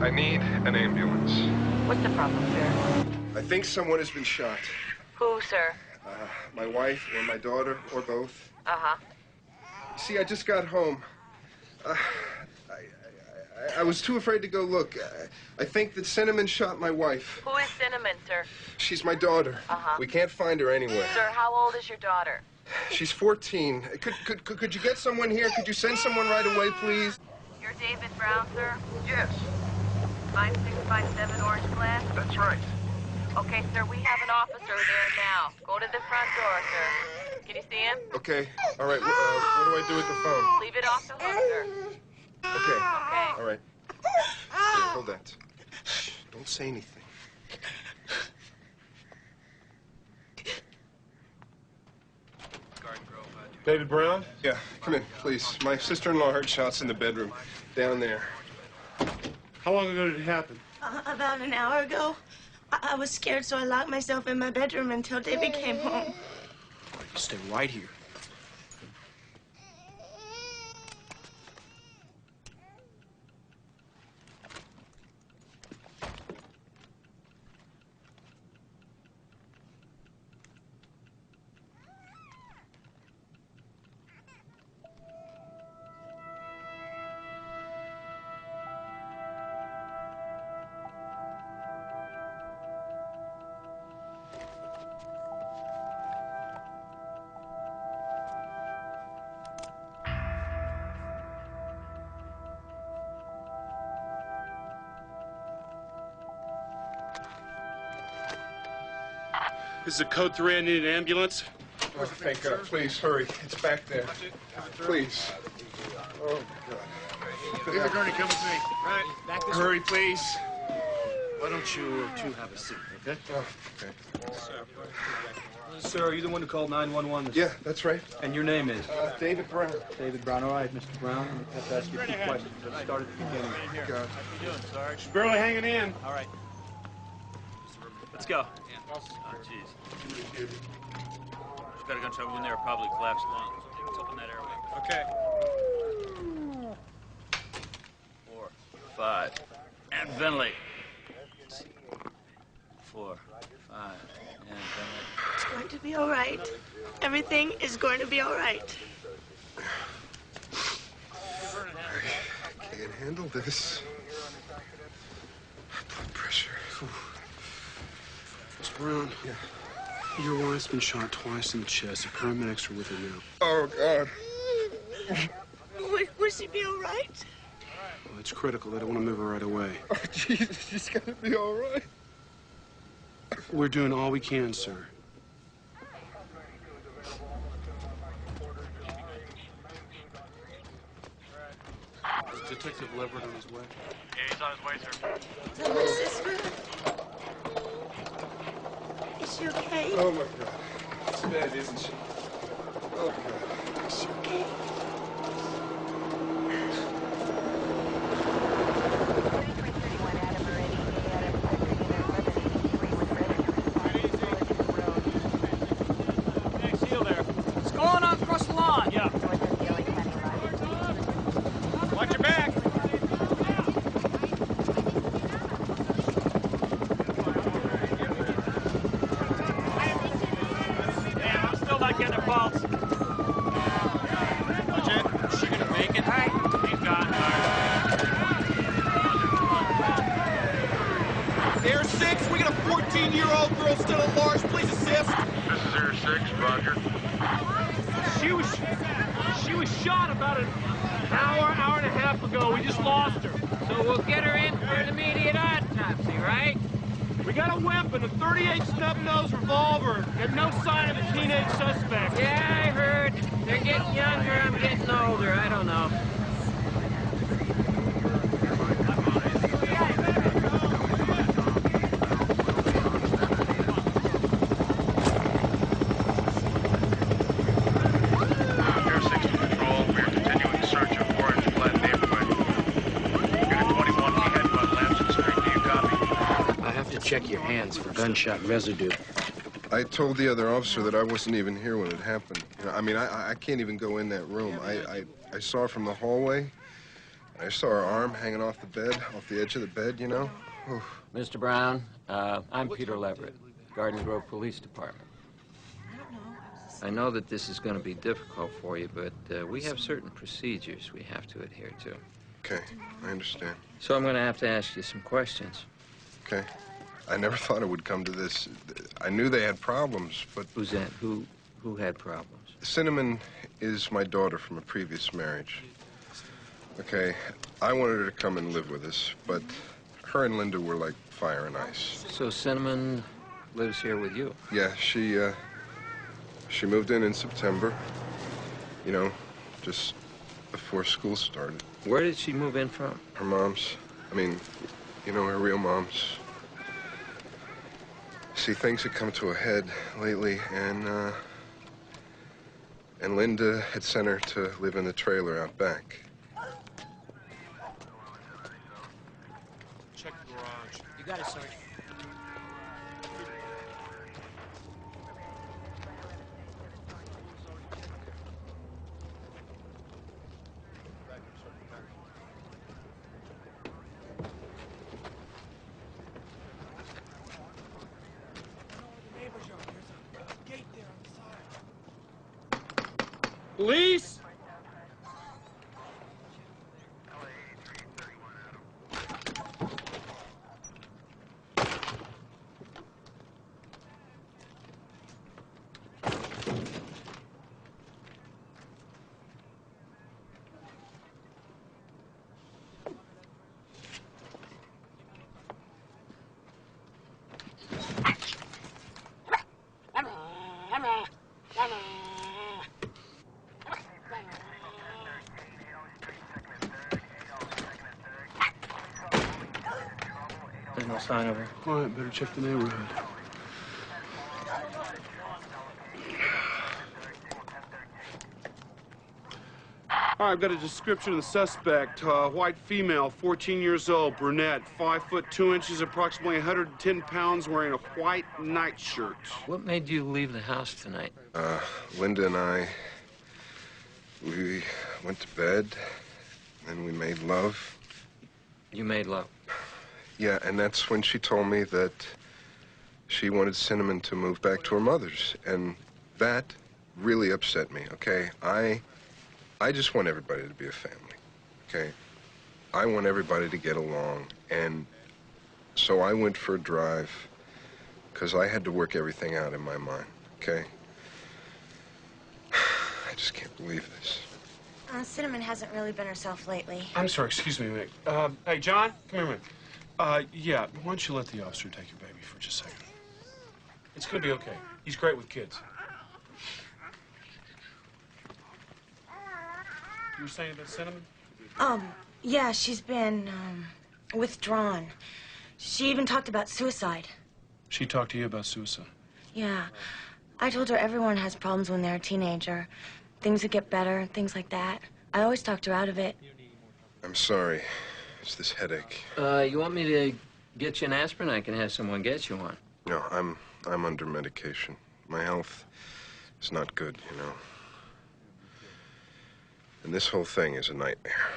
I need an ambulance. What's the problem, sir? I think someone has been shot. Who, sir? My wife or my daughter or both. Uh-huh. See, I just got home. I was too afraid to go look. I think that Cinnamon shot my wife. Who is Cinnamon, sir? She's my daughter. Uh-huh. We can't find her anywhere. Sir, how old is your daughter? She's 14. Could you get someone here? Could you send someone right away, please? You're David Brown, sir? Yes. 5657 Orange Glass? That's right. Okay, sir, we have an officer there now. Go to the front door, sir. Can you see him? Okay. All right. What do I do with the phone? Leave it off the hook, sir. Okay. Okay. All right. Here, hold that. Shh, don't say anything. David Brown? Yeah, come in, please. My sister-in-law heard shots in the bedroom down there. How long ago did it happen? About an hour ago. I was scared, so I locked myself in my bedroom until David came home. You stay right here. This is a code 3. I need an ambulance. Oh, thank God. Please, hurry. It's back there. Please. Oh, God. David Gurney, come with me. Right. Back this Hurry, please. Why don't you two have a seat, okay? Oh, okay. Sir, are you the one who called 911? Yeah, that's right. And your name is? David Brown. David Brown. All right, Mr. Brown. I have to ask you a few questions. Let's start at the beginning. God. She's barely hanging in. All right. Let's go. Oh, jeez. She's got a gunshot wound there, probably collapsed lungs. Let's open that airway. Okay. 4, 5, and ventilate. 4, 5, and ventilate. It's going to be all right. Everything is going to be all right. I can't handle this. Blood pressure. Mr. Brown. Yeah. Your wife's been shot twice in the chest. The paramedics are with her now. Oh, God. Will she be all right? Well, it's critical. They don't want to move her right away. Oh, Jesus, she's gonna be all right. We're doing all we can, sir. Is Detective Leverett on his way? Yeah, he's on his way, sir. Is that my sister? Is she okay? Oh, my God. It's bad, isn't she? Oh, God. Is she okay? What's going on across the lawn? Yeah. Watch your back. Damn, I'm still not getting a pulse. Watch it. Is she gonna make it? All right. He's gone. Air 6, we got a 14-year-old girl still at large. Please assist. This is Air 6, Roger. She was shot about an hour and a half ago. We just lost her. So we'll get her in for an immediate autopsy, right? We got a weapon, a .38 snub-nose revolver, and no sign of a teenage suspect. Yeah, I heard. They're getting younger, I'm getting older. I don't know. Check your hands for gunshot residue. I told the other officer that I wasn't even here when it happened. You know, I mean, I can't even go in that room. I saw from the hallway I saw her arm hanging off the edge of the bed, you know? Oof. Mr. Brown, I'm Peter Leverett, Garden Grove Police Department. I know that this is going to be difficult for you, but we have certain procedures we have to adhere to. Okay, I understand. So I'm going to have to ask you some questions. Okay. I never thought it would come to this. I knew they had problems, but... Who's that? Who had problems? Cinnamon is my daughter from a previous marriage. Okay, I wanted her to come and live with us, but her and Linda were like fire and ice. So Cinnamon lives here with you? Yeah, she moved in September. You know, just before school started. Where did she move in from? Her mom's. I mean, you know, her real mom's. See, things had come to a head lately, and Linda had sent her to live in the trailer out back. Check the garage. You got it, Sergeant. Police! There's no sign of her. All right, better check the neighborhood. All right, I've got a description of the suspect. White female, 14 years old, brunette, 5 foot 2 inches, approximately 110 pounds, wearing a white nightshirt. What made you leave the house tonight? Linda and I, we went to bed, and we made love. You made love. Yeah, and that's when she told me that she wanted Cinnamon to move back to her mother's, and that really upset me, okay? I just want everybody to be a family, okay? I want everybody to get along, and so I went for a drive because I had to work everything out in my mind, okay? I just can't believe this. Cinnamon hasn't really been herself lately. I'm sorry, excuse me, Mick. Hey, John, come here a minute. Yeah, why don't you let the officer take your baby for just a second? It's gonna be okay. He's great with kids. You were saying about Cinnamon? Yeah, she's been, withdrawn. She even talked about suicide. She talked to you about suicide? Yeah. I told her everyone has problems when they're a teenager. Things would get better, things like that. I always talked her out of it. I'm sorry. It's this headache. You want me to get you an aspirin? I can have someone get you one. No, I'm under medication. My health is not good, you know. And this whole thing is a nightmare.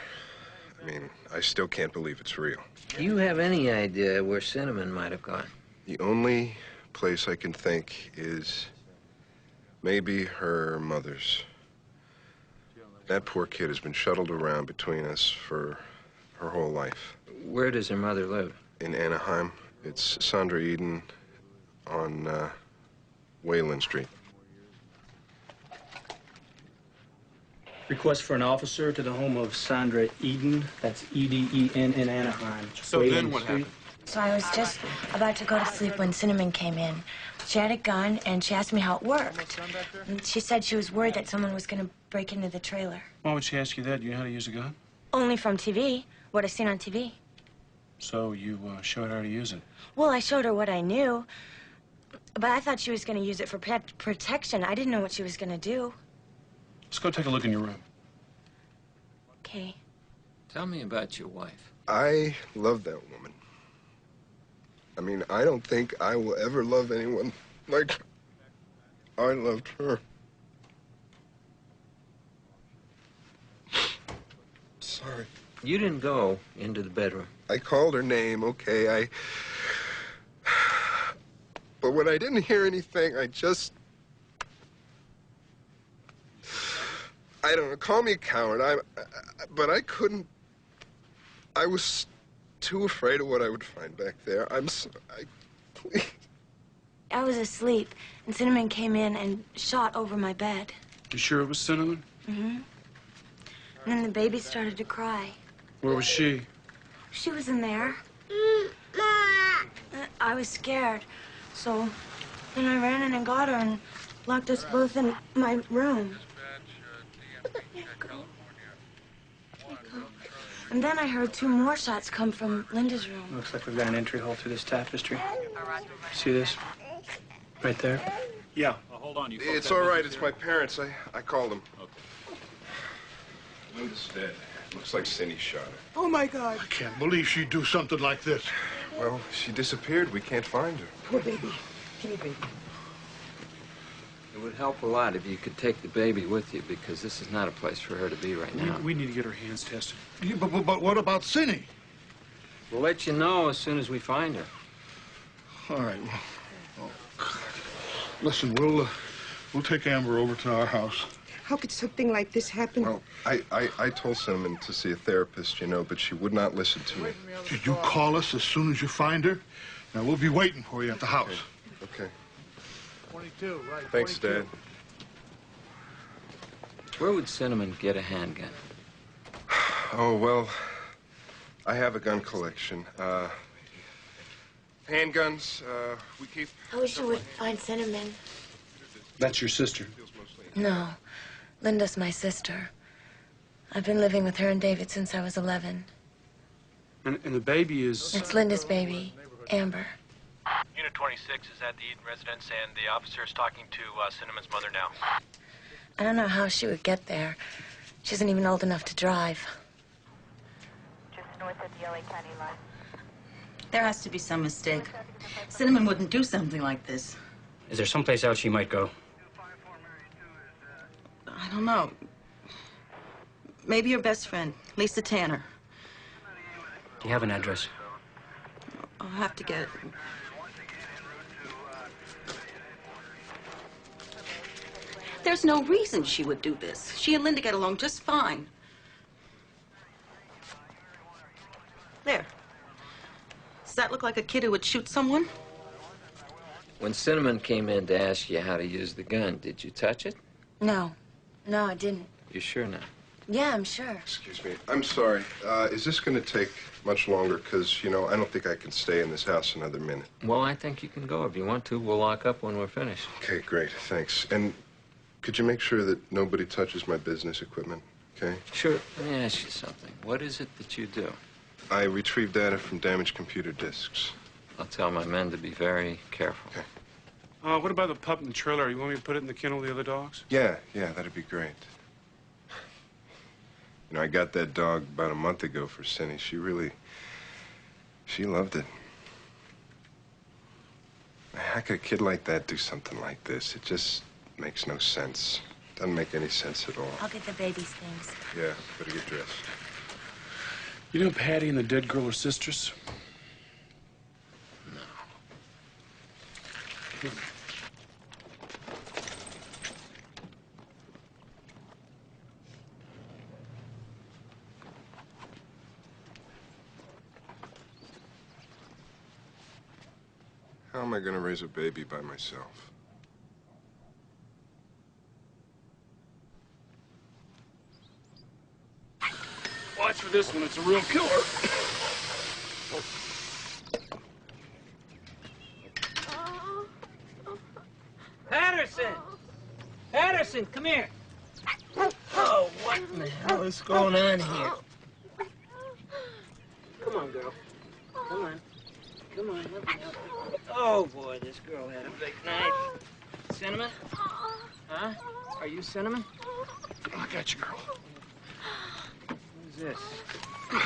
I mean, I still can't believe it's real. Do you have any idea where Cinnamon might have gone? The only place I can think is maybe her mother's. That poor kid has been shuttled around between us for her whole life. Where does her mother live? In Anaheim. It's Sandra Eden on Wayland Street. Request for an officer to the home of Sandra Eden. That's E-D-E-N in Anaheim. So Wayland then what Street. happened? So I was just about to go to sleep when Cinnamon came in. She had a gun, and she asked me how it worked. And she said she was worried that someone was going to break into the trailer. Why would she ask you that? Do you know how to use a gun? Only from TV, what I've seen on TV. So you showed her how to use it. Well, I showed her what I knew, but I thought she was going to use it for protection. I didn't know what she was going to do. Let's go take a look in your room. Okay. Tell me about your wife. I love that woman. I mean, I don't think I will ever love anyone like I loved her. Sorry. You didn't go into the bedroom. I called her name, okay, But when I didn't hear anything, I don't know, call me a coward, but I couldn't... I was too afraid of what I would find back there. Please. I was asleep, and Cinnamon came in and shot over my bed. You sure it was Cinnamon? Mm-hmm. And then the baby started to cry. Where was she? She was in there. I was scared, so then I ran in and got her and locked us both in my room. And then I heard 2 more shots come from Linda's room. Looks like we've got an entry hole through this tapestry. See this? Right there? Yeah. Hold on, you folks It's have all right, business it's here? my parents. I called them. Okay. Linda's dead. Looks like Cindy shot her. Oh, my God. I can't believe she'd do something like this. Well, she disappeared. We can't find her. Poor baby. Give me baby. It would help a lot if you could take the baby with you, because this is not a place for her to be right now. We need to get her hands tested. Yeah, but what about Cindy? We'll let you know as soon as we find her. All right. Well, oh, God. Listen, we'll take Amber over to our house. How could something like this happen? Well, I told Cinnamon to see a therapist, you know, but she would not listen to me. Did you call us as soon as you find her? Now, we'll be waiting for you at the house. Okay. 22, right? Thanks, 22. Dad. Where would Cinnamon get a handgun? Oh, well, I have a gun collection. Handguns, we keep... I wish you would find Cinnamon. That's your sister. No, Linda's my sister. I've been living with her and David since I was 11. And the baby is... It's Linda's baby, Amber. Unit 26 is at the Eden residence, and the officer is talking to Cinnamon's mother now. I don't know how she would get there. She isn't even old enough to drive. Just north of the LA County line. There has to be some mistake. Cinnamon wouldn't do something like this. Is there someplace else she might go? I don't know. Maybe your best friend, Lisa Tanner. Do you have an address? I'll have to get it. There's no reason she would do this. She and Linda get along just fine. There. Does that look like a kid who would shoot someone? When Cinnamon came in to ask you how to use the gun, did you touch it? No, I didn't. You sure now? Yeah, I'm sure. Excuse me. I'm sorry. Is this going to take much longer? Because, you know, I don't think I can stay in this house another minute. Well, I think you can go if you want to. We'll lock up when we're finished. Okay, great. Thanks. And could you make sure that nobody touches my business equipment, okay? Sure. Let me ask you something. What is it that you do? I retrieve data from damaged computer disks. I'll tell my men to be very careful. Okay. What about the pup in the trailer? You want me to put it in the kennel with the other dogs? Yeah, that'd be great. You know, I got that dog about a month ago for Cindy. She loved it. How could a kid like that do something like this? It just makes no sense. Doesn't make any sense at all. I'll get the baby's things. Yeah, better get dressed. You know Patty and the dead girl are sisters? No. How am I going to raise a baby by myself? Watch for this one. It's a real killer. Patterson, come here. Oh, what in the hell is going on here? Come on, girl. Come on. Come on, let me help you. Oh, boy, this girl had a big night. Cinnamon? Huh? Are you Cinnamon? I got you, girl. Who's this? What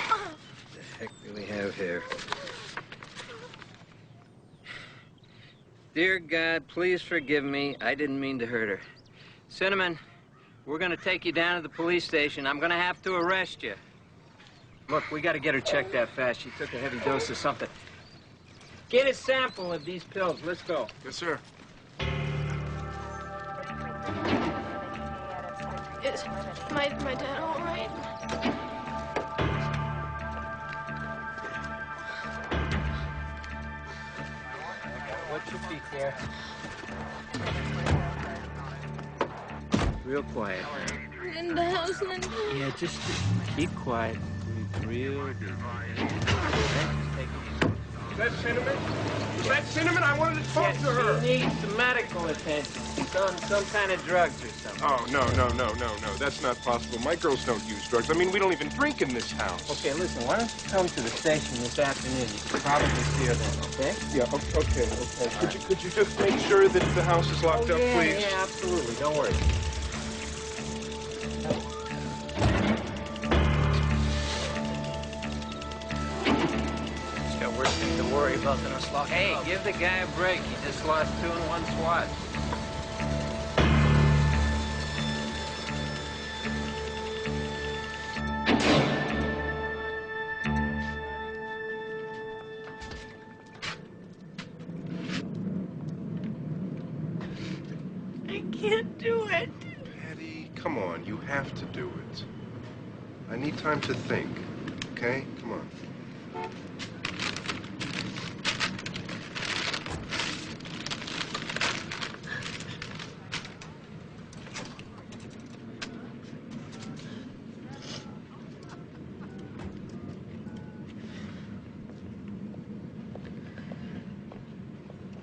the heck do we have here? Dear God, please forgive me. I didn't mean to hurt her. Cinnamon, we're going to take you down to the police station. I'm going to have to arrest you. Look, we got to get her checked out fast. She took a heavy dose of something. Get a sample of these pills. Let's go. Yes, sir. Is my dad all right? Watch your feet there. Real quiet. In the house, Linda. Yeah, just keep quiet. Breathe real deep. Is that Cinnamon? Is that Cinnamon? I wanted to talk to her. She needs some medical attention. She's on some kind of drugs or something. Oh, no. That's not possible. My girls don't use drugs. I mean, we don't even drink in this house. Okay, listen, why don't you come to the station this afternoon? You can probably see her then, okay? Yeah, okay. Could you just make sure that the house is locked up, please? Yeah, absolutely. Don't worry. Got worse things to worry about than us locking Hey, up. give the guy a break. He just lost 2 in 1 swat. I can't do it. Patty, come on. You have to do it. I need time to think. Okay? Come on.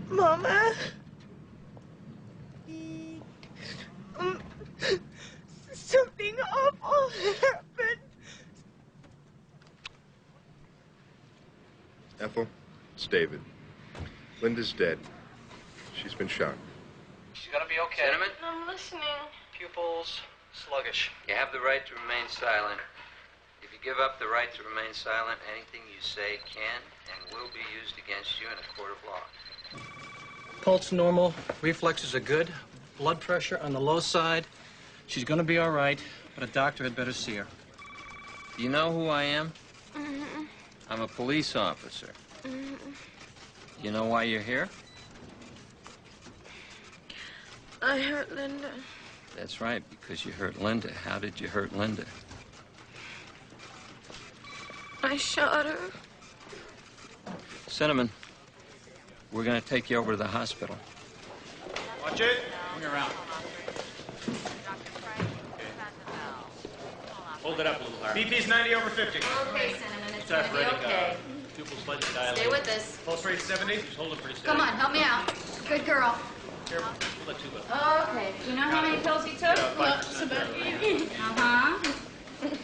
Mama. Something awful happened. Ethel, it's David. Linda's dead. She's been shot. She's gonna be okay. Cinnamon, I'm listening. Pupils sluggish. you have the right to remain silent. If you give up the right to remain silent, anything you say can and will be used against you in a court of law. Pulse normal. Reflexes are good. Blood pressure on the low side. She's gonna be all right, but a doctor had better see her. Do you know who I am? I'm a police officer. You know why you're here? I hurt Linda. That's right, because you hurt Linda. How did you hurt Linda? I shot her. Cinnamon, we're going to take you over to the hospital. Watch it. Bring her around. Hold it up a little higher. BP's 90 over 50. Okay, Cinnamon, it's gonna be okay. Pupils slightly dilated. Stay with us. Pulse rate 70. She's holding pretty steady. Come on, help me out. Good girl. Careful. We'll let you go. Okay. Do you know how many pills you took? Lots about Uh-huh.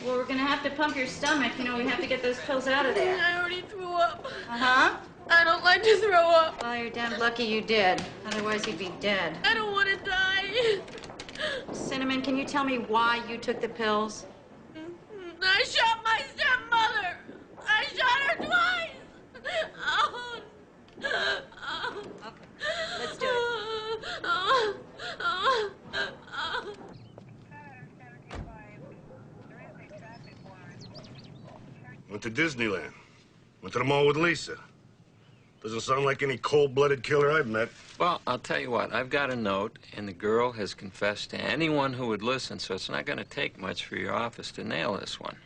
Well, we're gonna have to pump your stomach. You know, we have to get those pills out of there. I already threw up. Uh-huh. I don't like to throw up. Well, you're damn lucky you did. Otherwise, you'd be dead. I don't want to die. Cinnamon, can you tell me why you took the pills? I shot my stepmother. I shot her twice. Oh. Okay. Let's do it. Went to Disneyland. Went to the mall with Lisa. Doesn't sound like any cold-blooded killer I've met. Well, I'll tell you what. I've got a note, and the girl has confessed to anyone who would listen, so it's not going to take much for your office to nail this one.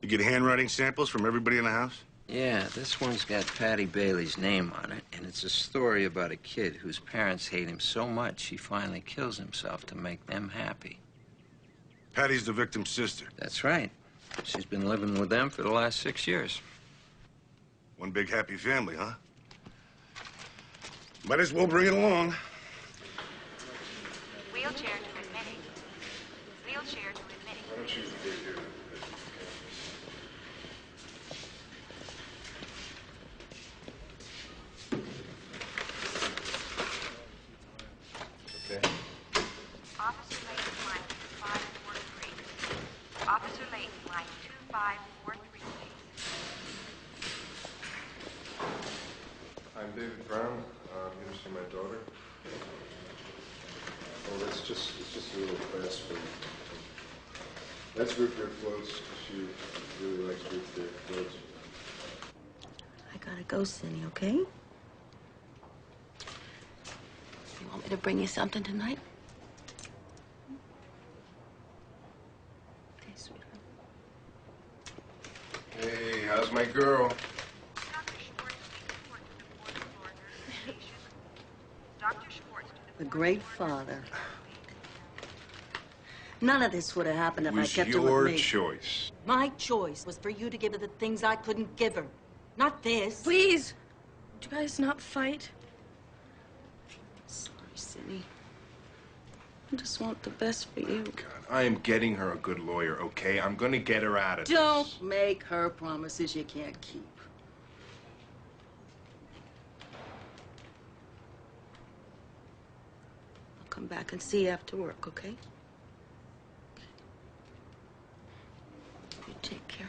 You get handwriting samples from everybody in the house? Yeah, this one's got Patty Bailey's name on it, and it's a story about a kid whose parents hate him so much he finally kills himself to make them happy. Patty's the victim's sister. That's right. She's been living with them for the last 6 years. One big happy family, huh? Might as well bring it along. Wheelchair to admitting. Wheelchair to admitting. Why don't you get here? Okay. Officer Layton, line 2543. Officer Layton, line 2543, please. I'm David Brown. I'm here to see my daughter. Oh, it's just a little fast for you. That's root beer floats. She really likes root beer floats. I gotta go, Cindy, okay? You want me to bring you something tonight? Okay, sweetheart. Hey, how's my girl? The great father. None of this would have happened if I kept her with me. It was your choice. My choice was for you to give her the things I couldn't give her. Not this. Please. Would you guys not fight? Sorry, Cindy. I just want the best for you. God, I am getting her a good lawyer, okay? I'm gonna get her out of this. Don't make her promises you can't keep. I'll come back and see you after work, okay? You take care.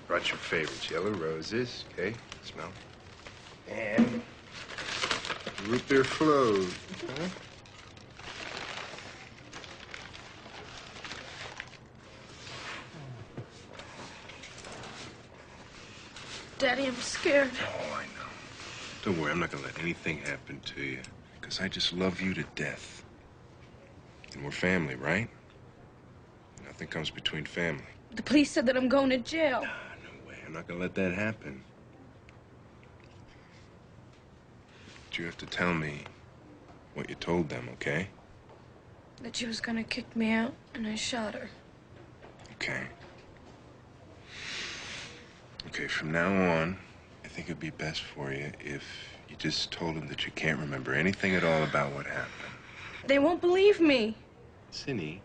Brought your favorites, yellow roses, okay? Smell. And root beer float. Huh? Daddy, I'm scared. Oh, I know. Don't worry, I'm not gonna let anything happen to you. Because I just love you to death. And we're family, right? Nothing comes between family. The police said that I'm going to jail. No way. I'm not gonna let that happen. But you have to tell me what you told them, okay? That she was gonna kick me out, and I shot her. Okay. Okay, from now on, I think it'd be best for you if you just told them that you can't remember anything at all about what happened. They won't believe me. Cindy,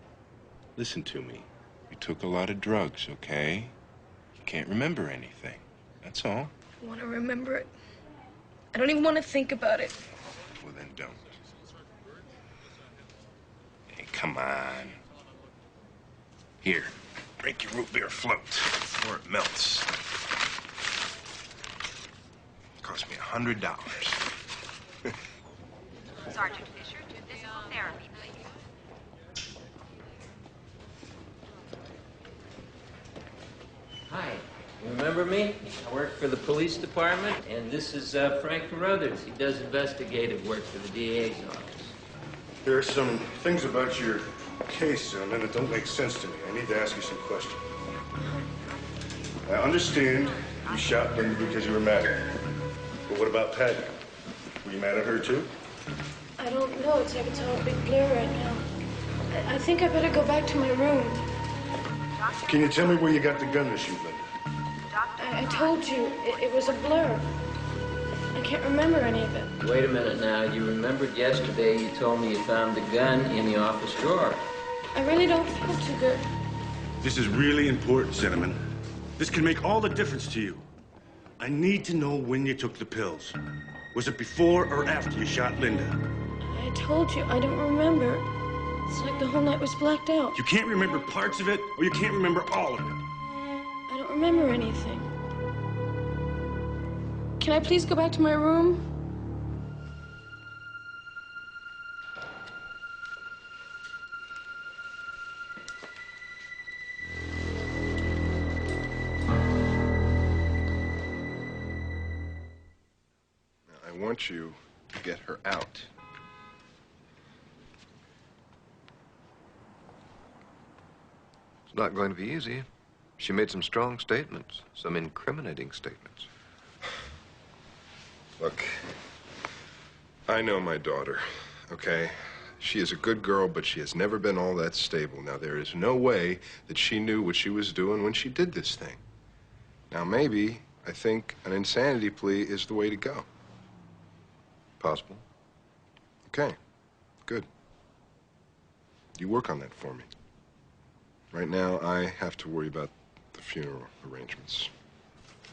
listen to me. You took a lot of drugs, okay? You can't remember anything. That's all. I want to remember it. I don't even want to think about it. Well, then don't. Hey, come on. Here, drink your root beer float before it melts. It cost me $100. Sergeant Fisher, to physical therapy, please. Hi, you remember me? I work for the police department, and this is Frank Carruthers. He does investigative work for the DA's office. There are some things about your case, Zimmerman, that don't make sense to me. I need to ask you some questions. I understand you shot Linda because you were mad at her. But what about Patty? Were you mad at her, too? I don't know. It's like it's all a big blur right now. I think I better go back to my room. Can you tell me where you got the gun to shoot Linda? I told you, it was a blur. I can't remember any of it. Wait a minute now. You remembered yesterday you told me you found the gun in the office drawer. I really don't feel too good. This is really important, Cinnamon. This can make all the difference to you. I need to know when you took the pills. Was it before or after you shot Linda? I told you, I don't remember. It's like the whole night was blacked out. You can't remember parts of it, or you can't remember all of it. I don't remember anything. Can I please go back to my room? I want you to get her out. It's not going to be easy. She made some strong statements, some incriminating statements. Look, I know my daughter, okay? She is a good girl, but she has never been all that stable. Now, there is no way that she knew what she was doing when she did this thing. Now, maybe, I think an insanity plea is the way to go. Possible. Okay, good. You work on that for me. Right now, I have to worry about the funeral arrangements.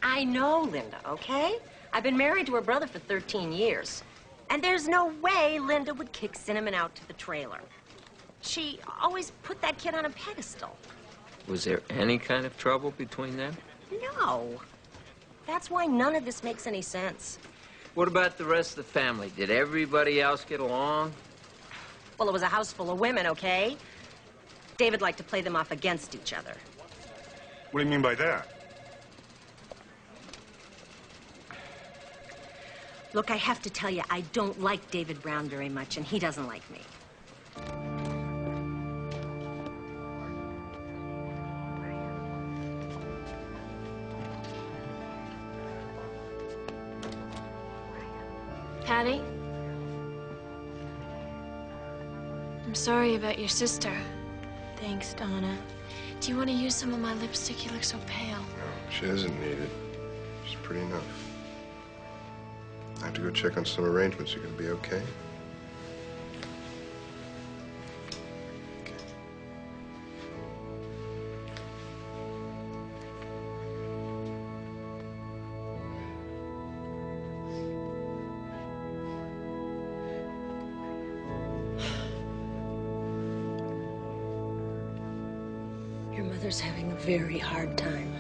I know Linda, okay? I've been married to her brother for 13 years. And there's no way Linda would kick Cinnamon out to the trailer. She always put that kid on a pedestal. Was there any kind of trouble between them? No. That's why none of this makes any sense. What about the rest of the family? Did everybody else get along? Well, it was a house full of women, okay? David liked to play them off against each other. What do you mean by that? Look, I have to tell you, I don't like David Brown very much, and he doesn't like me. Patty? I'm sorry about your sister. Thanks, Donna. Do you want to use some of my lipstick? You look so pale. No, she doesn't need it. She's pretty enough. I have to go check on some arrangements. You're gonna be okay? Your mother's having a very hard time.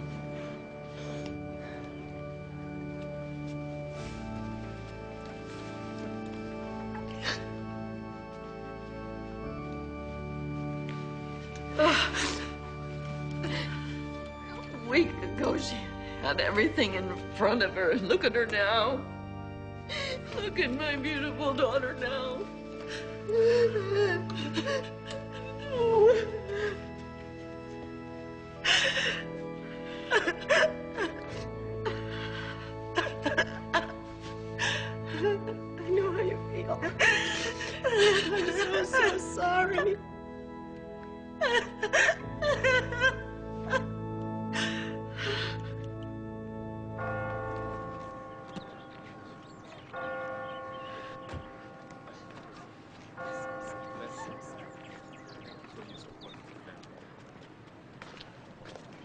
A week ago, she had everything in front of her, and look at her now. Look at my beautiful daughter now. I know how you feel. I'm so sorry.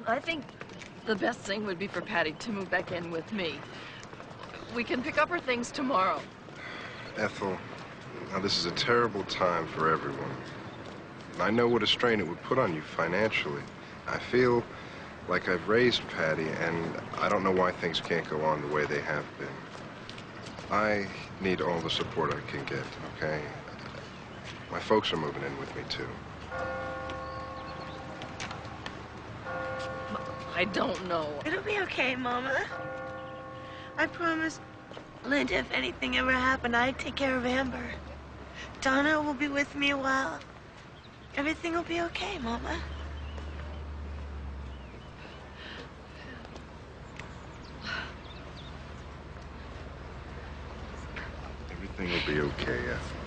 I think the best thing would be for Patty to move back in with me. We can pick up her things tomorrow. Ethel, now this is a terrible time for everyone. I know what a strain it would put on you financially. I feel like I've raised Patty, and I don't know why things can't go on the way they have been. I need all the support I can get, okay? My folks are moving in with me, too. I don't know. It'll be okay, Mama. I promise, Linda, if anything ever happened, I'd take care of Amber. Donna will be with me a while. Everything will be okay, Mama. Everything will be okay, Ethel.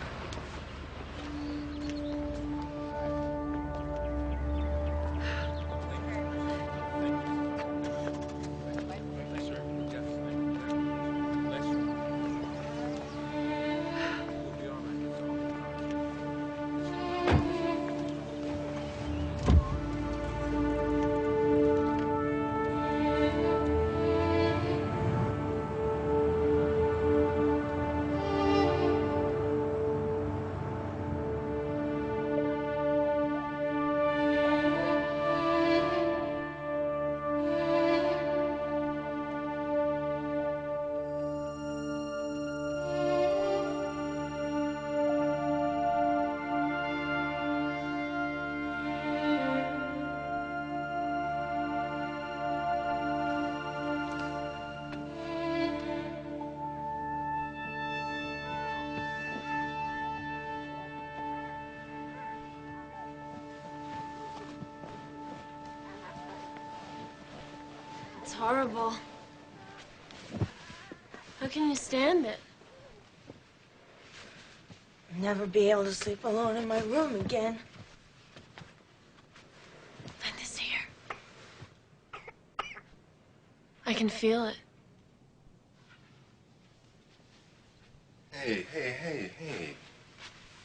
It's horrible. How can you stand it? Never be able to sleep alone in my room again. Linda's here. I can feel it. Hey.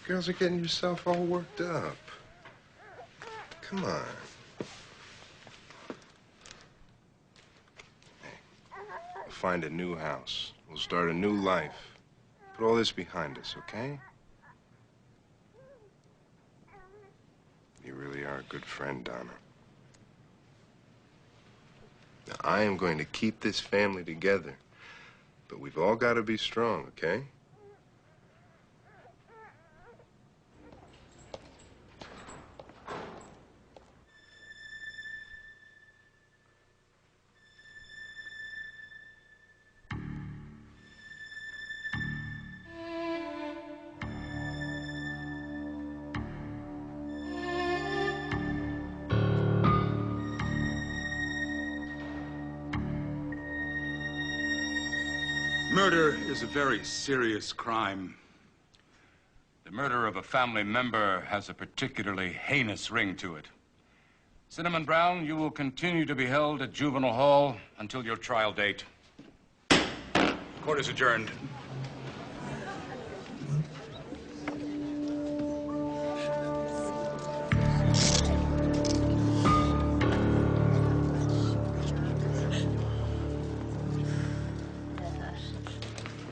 Girls are getting yourself all worked up. Come on. We'll find a new house. We'll start a new life. Put all this behind us, okay? our good friend, Donna. Now, I am going to keep this family together, but we've all got to be strong, okay? Murder is a very serious crime. The murder of a family member has a particularly heinous ring to it. Cinnamon Brown, you will continue to be held at Juvenile Hall until your trial date. Court is adjourned.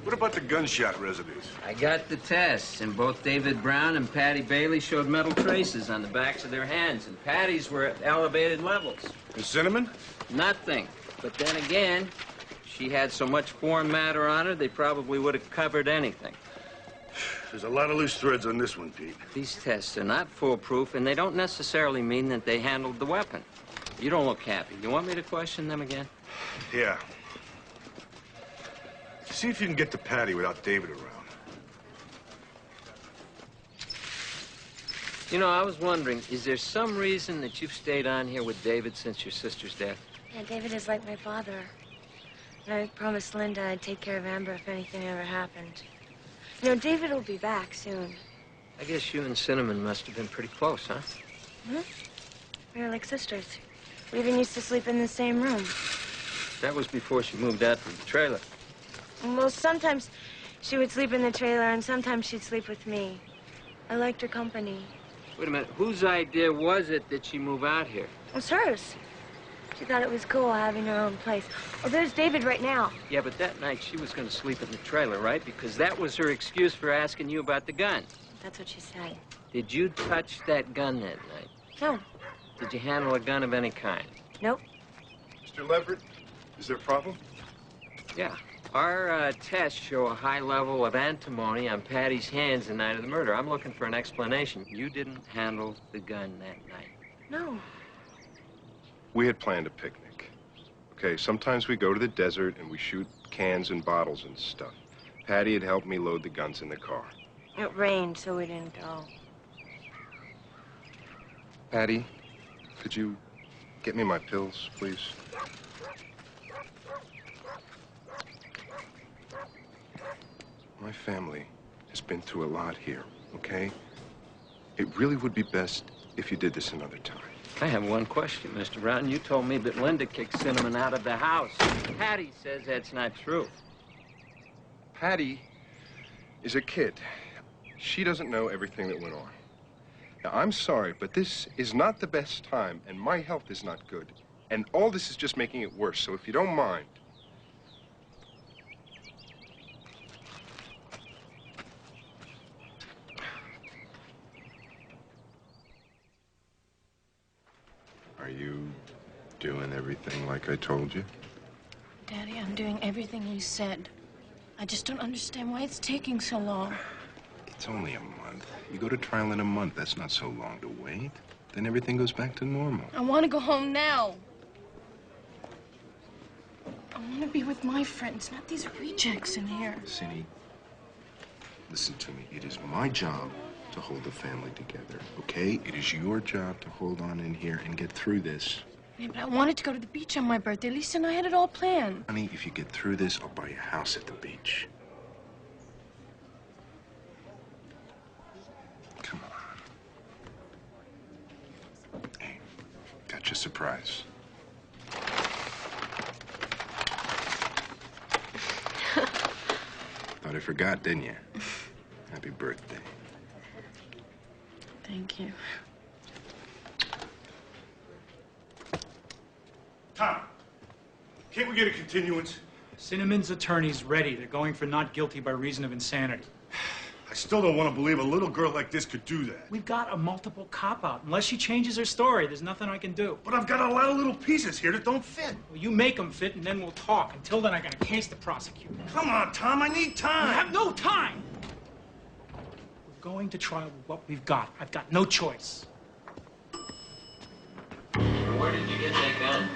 What about the gunshot residues? I got the tests, and both David Brown and Patty Bailey showed metal traces on the backs of their hands, and Patty's were at elevated levels. And Cinnamon? Nothing. But then again, she had so much foreign matter on her, they probably would have covered anything. There's a lot of loose threads on this one, Pete. These tests are not foolproof, and they don't necessarily mean that they handled the weapon. You don't look happy. You want me to question them again? Yeah. See if you can get to Patty without David around. You know, I was wondering, is there some reason that you've stayed on here with David since your sister's death? Yeah, David is like my father. And I promised Linda I'd take care of Amber if anything ever happened. You know, David will be back soon. I guess you and Cinnamon must have been pretty close, huh? Hmm? We were like sisters. We even used to sleep in the same room. That was before she moved out to the trailer. Well, sometimes she would sleep in the trailer, and sometimes she'd sleep with me. I liked her company. Wait a minute. Whose idea was it that she move out here? It was hers. She thought it was cool having her own place. Oh, there's David right now. Yeah, but that night she was going to sleep in the trailer, right? Because that was her excuse for asking you about the gun. That's what she said. Did you touch that gun that night? No. Did you handle a gun of any kind? Nope. Mr. Leverett, is there a problem? Yeah. Our tests show a high level of antimony on Patty's hands the night of the murder. I'm looking for an explanation. You didn't handle the gun that night. No. We had planned a picnic. Okay, sometimes we go to the desert and we shoot cans and bottles and stuff. Patty had helped me load the guns in the car. It rained, so we didn't go. Patty, could you get me my pills, please? My family has been through a lot here, okay? It really would be best if you did this another time. I have one question, Mr. Brown. You told me that Linda kicked Cinnamon out of the house. Patty says that's not true. Patty is a kid. She doesn't know everything that went on. Now, I'm sorry, but this is not the best time, and my health is not good. And all this is just making it worse, so if you don't mind. Are you doing everything like I told you? Daddy, I'm doing everything you said. I just don't understand why it's taking so long. It's only a month. You go to trial in a month. That's not so long to wait. Then everything goes back to normal. I want to go home now. I want to be with my friends, not these rejects in here. Cindy, listen to me. It is my job to hold the family together, okay? It is your job to hold on in here and get through this. Yeah, but I wanted to go to the beach on my birthday. Lisa and I had it all planned. Honey, if you get through this, I'll buy you a house at the beach. Come on. Hey, got you a surprise. Thought I forgot, didn't you? Happy birthday. Thank you. Tom, can't we get a continuance? Cinnamon's attorney's ready. They're going for not guilty by reason of insanity. I still don't want to believe a little girl like this could do that. We've got a multiple cop-out. Unless she changes her story, there's nothing I can do. But I've got a lot of little pieces here that don't fit. Well, you make them fit, and then we'll talk. Until then, I got a case to prosecute. Come on, Tom, I need time. I have no time. We're going to trial with what we've got. I've got no choice. Where did you get that gun?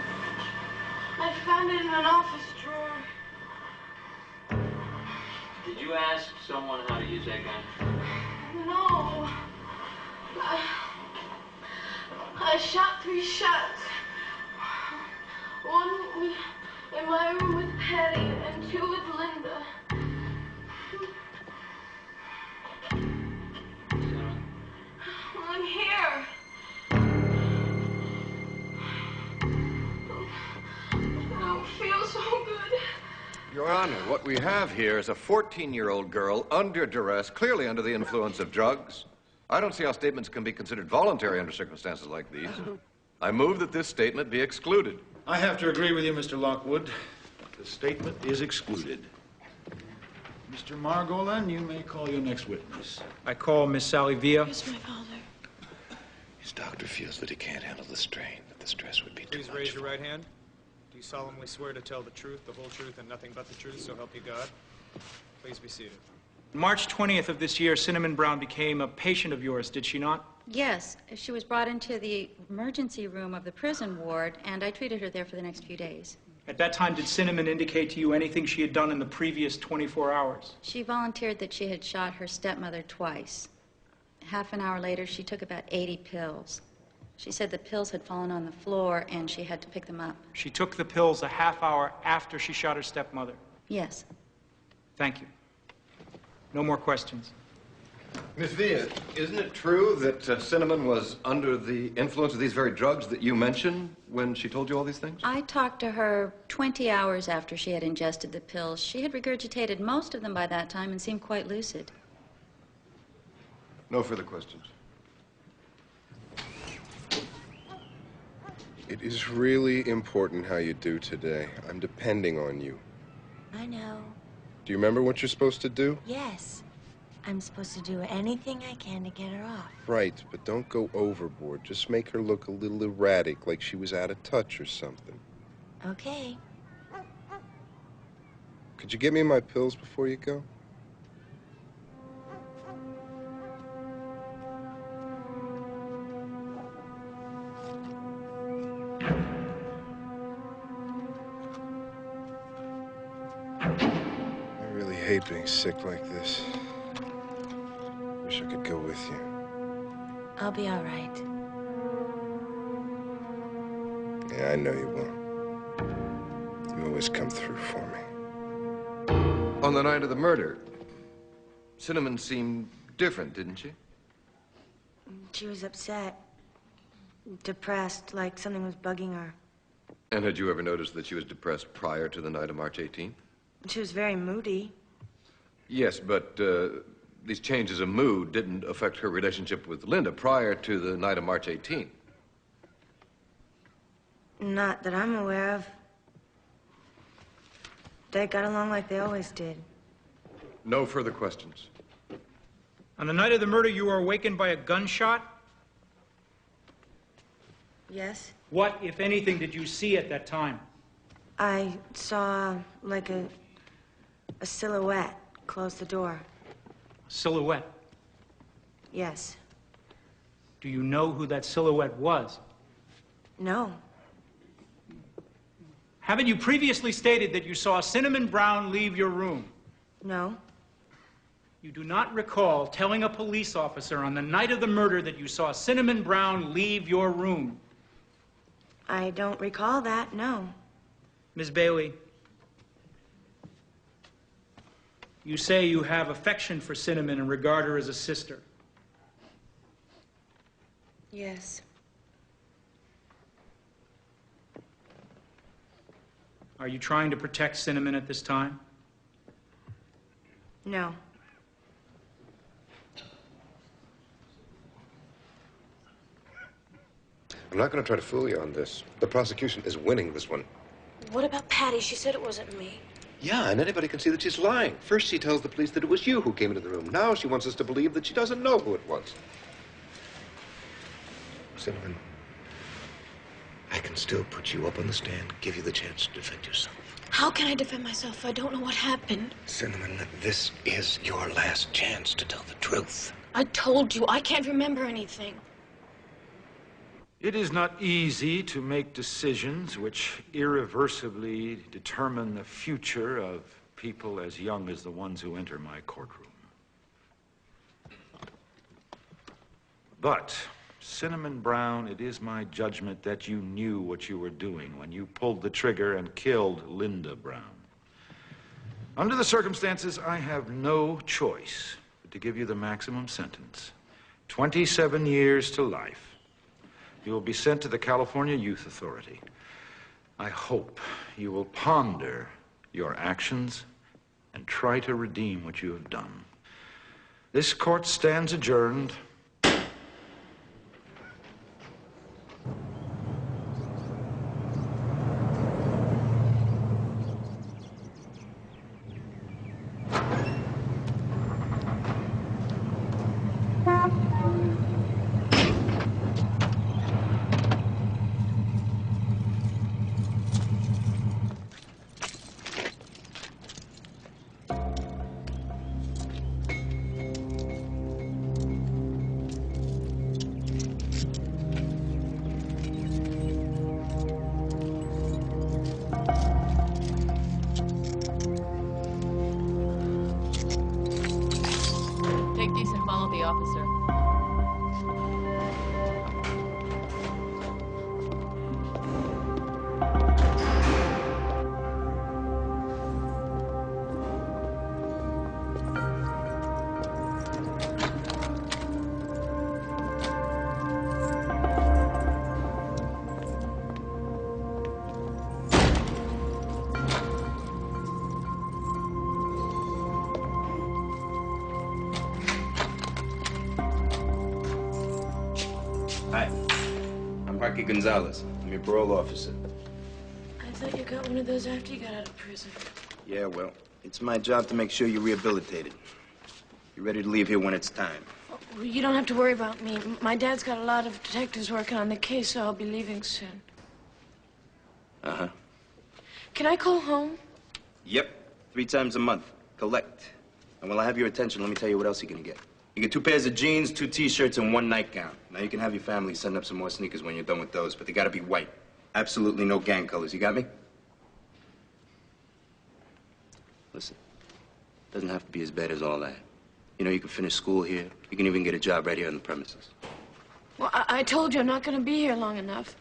I found it in an office drawer. Did you ask someone how to use that gun? No. I shot 3 shots. One in my room with Patty and 2 with Linda. I'm here. I don't feel so good. Your Honor, what we have here is a 14-year-old girl under duress, clearly under the influence of drugs. I don't see how statements can be considered voluntary under circumstances like these. I move that this statement be excluded. I have to agree with you, Mr. Lockwood. The statement is excluded. Mr. Margolin, you may call your next witness. I call Miss Sally Villa. Where's my father? His doctor feels that he can't handle the strain, that the stress would be too much. Please raise your right hand. Do you solemnly swear to tell the truth, the whole truth, and nothing but the truth, so help you God? Please be seated. March 20th of this year, Cinnamon Brown became a patient of yours, did she not? Yes, she was brought into the emergency room of the prison ward, and I treated her there for the next few days. At that time, did Cinnamon indicate to you anything she had done in the previous 24 hours? She volunteered that she had shot her stepmother twice. Half an hour later, she took about 80 pills. She said the pills had fallen on the floor and she had to pick them up. She took the pills a half hour after she shot her stepmother. Yes. Thank you. No more questions. Miss Villa, isn't it true that Cinnamon was under the influence of these very drugs that you mentioned when she told you all these things? I talked to her 20 hours after she had ingested the pills. She had regurgitated most of them by that time and seemed quite lucid. No further questions. It is really important how you do today. I'm depending on you. I know. Do you remember what you're supposed to do? Yes. I'm supposed to do anything I can to get her off. Right, but don't go overboard. Just make her look a little erratic, like she was out of touch or something. Okay. Could you get me my pills before you go? I really hate being sick like this. Wish I could go with you. I'll be all right. Yeah, I know you will. You always come through for me. On the night of the murder, Cinnamon seemed different, didn't she? She was upset, depressed, like something was bugging her. And had you ever noticed that she was depressed prior to the night of March 18th? She was very moody. Yes, but these changes of mood didn't affect her relationship with Linda prior to the night of March 18th. Not that I'm aware of. They got along like they always did. No further questions. On the night of the murder, you were awakened by a gunshot? Yes? What, if anything, did you see at that time? I saw, like, a silhouette close the door. Silhouette? Yes. Do you know who that silhouette was? No. Haven't you previously stated that you saw Cinnamon Brown leave your room? No. You do not recall telling a police officer on the night of the murder that you saw Cinnamon Brown leave your room? I don't recall that, no. Miss Bailey, you say you have affection for Cinnamon and regard her as a sister. Yes. Are you trying to protect Cinnamon at this time? No. I'm not going to try to fool you on this. The prosecution is winning this one. What about Patty? She said it wasn't me. Yeah, and anybody can see that she's lying. First, she tells the police that it was you who came into the room. Now she wants us to believe that she doesn't know who it was. Cinnamon, I can still put you up on the stand, give you the chance to defend yourself. How can I defend myself if I don't know what happened? Cinnamon, this is your last chance to tell the truth. I told you, I can't remember anything. It is not easy to make decisions which irreversibly determine the future of people as young as the ones who enter my courtroom. But, Cinnamon Brown, it is my judgment that you knew what you were doing when you pulled the trigger and killed Linda Brown. Under the circumstances, I have no choice but to give you the maximum sentence. 27 years to life. You will be sent to the California Youth Authority. I hope you will ponder your actions and try to redeem what you have done. This court stands adjourned. Take these and follow the officer. Hi, I'm Rocky Gonzalez. I'm your parole officer. I thought you got one of those after you got out of prison. Yeah, well, it's my job to make sure you're rehabilitated. You're ready to leave here when it's time. Well, you don't have to worry about me. My dad's got a lot of detectives working on the case, so I'll be leaving soon. Uh-huh. Can I call home? Yep, 3 times a month. Collect. And while I have your attention, let me tell you what else you're gonna get. You get 2 pairs of jeans, 2 T-shirts, and 1 nightgown. Now, you can have your family send up some more sneakers when you're done with those, but they gotta be white. Absolutely no gang colors. You got me? Listen, it doesn't have to be as bad as all that. You know, you can finish school here. You can even get a job right here on the premises. Well, I told you I'm not going to be here long enough.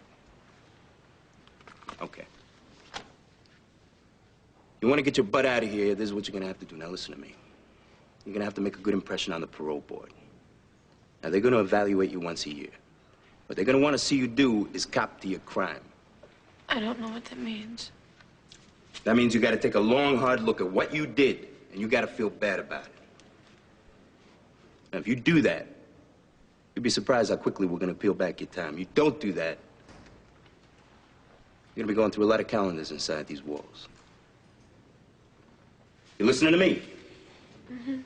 Okay. You want to get your butt out of here, this is what you're going to have to do. Now, listen to me. You're going to have to make a good impression on the parole board. Now, they're going to evaluate you once a year. What they're going to want to see you do is cop to your crime. I don't know what that means. That means you got to take a long, hard look at what you did, and you got to feel bad about it. Now, if you do that, you'll be surprised how quickly we're going to peel back your time. You don't do that, you're going to be going through a lot of calendars inside these walls. You listening to me? Mm-hmm.